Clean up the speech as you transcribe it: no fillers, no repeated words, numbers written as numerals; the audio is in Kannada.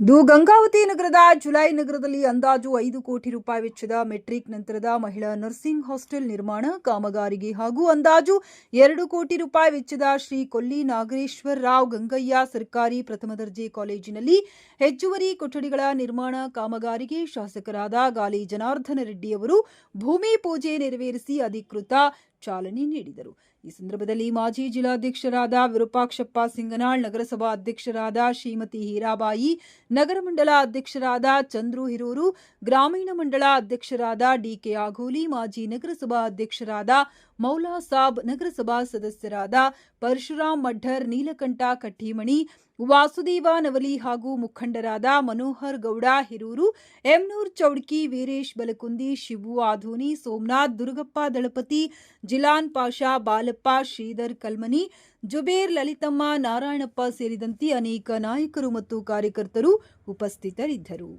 ಇದು ಗಂಗಾವತಿ ನಗರದ ಜುಲೈ ನಗರದಲ್ಲಿ ಅಂದಾಜು 5 ಕೋಟಿ ರೂಪಾಯಿ ವೆಚ್ಚದ ಮೆಟ್ರಿಕ್ ನಂತರದ ಮಹಿಳಾ ನರ್ಸಿಂಗ್ ಹಾಸ್ಟೆಲ್ ನಿರ್ಮಾಣ ಕಾಮಗಾರಿಗೆ ಹಾಗೂ ಅಂದಾಜು 2 ಕೋಟಿ ರೂಪಾಯಿ ವೆಚ್ಚದ ಶ್ರೀ ಕೊಲ್ಲಿ ನಾಗೇಶ್ವರ ರಾವ್ ಗಂಗಯ್ಯ ಸರ್ಕಾರಿ ಪ್ರಥಮ ದರ್ಜೆ ಕಾಲೇಜಿನಲ್ಲಿ ಹೆಚ್ಚುವರಿ ಕೊಠಡಿಗಳ ನಿರ್ಮಾಣ ಕಾಮಗಾರಿಗೆ ಶಾಸಕರಾದ ಗಾಲಿ ಜನಾರ್ದನ ರೆಡ್ಡಿ ಅವರು ಭೂಮಿ ಪೂಜೆ ನೆರವೇರಿಸಿ ಅಧಿಕೃತ ಚಾಲನೆ ನೀಡಿದರು. ಈ ಸಂದರ್ಭದಲ್ಲಿ ಮಾಜಿ ಜಿಲ್ಲಾಧ್ಯಕ್ಷರಾದ ವಿರೂಪಾಕ್ಷಪ್ಪ ಸಿಂಗನಾಳ್, ನಗರಸಭಾ ಅಧ್ಯಕ್ಷರಾದ ಶ್ರೀಮತಿ ಹೀರಾಬಾಯಿ, ನಗರ ಮಂಡಲ ಅಧ್ಯಕ್ಷರಾದ ಚಂದ್ರು ಹಿರೂರು, ಗ್ರಾಮೀಣ ಮಂಡಳ ಅಧ್ಯಕ್ಷರಾದ ಡಿಕೆ ಆಗೋಲಿ, ಮಾಜಿ ನಗರಸಭಾ ಅಧ್ಯಕ್ಷರಾದ ಮೌಲಾ ಸಾಬ್, ನಗರಸಭಾ ಸದಸ್ಯರಾದ ಪರಶುರಾಮ್ ಮಡ್ಡರ್, ನೀಲಕಂಠ ಕಟ್ಟಿಮಣಿ, ವಾಸುದೇವ ನವಲಿ ಹಾಗೂ ಮುಖಂಡರಾದ ಮನೋಹರ್ ಗೌಡ ಹಿರೂರು, ಎಮ್ನೂರ್ ಚೌಡ್ಕಿ, ವೀರೇಶ್ ಬಲಕುಂದಿ, ಶಿವು ಆಧೋನಿ, ಸೋಮನಾಥ್, ದುರ್ಗಪ್ಪ ದಳಪತಿ, ಜಿಲಾನ್ ಪಾಷಾ, ಬಾಲಪ್ಪ, ಶ್ರೀಧರ್ ಕಲ್ಮನಿ, ಜುಬೇರ್, ಲಲಿತಮ್ಮ, ನಾರಾಯಣಪ್ಪ ಸೇರಿದಂತೆ ಅನೇಕ ನಾಯಕರು ಮತ್ತು ಕಾರ್ಯಕರ್ತರು ಉಪಸ್ಥಿತರಿದ್ದರು.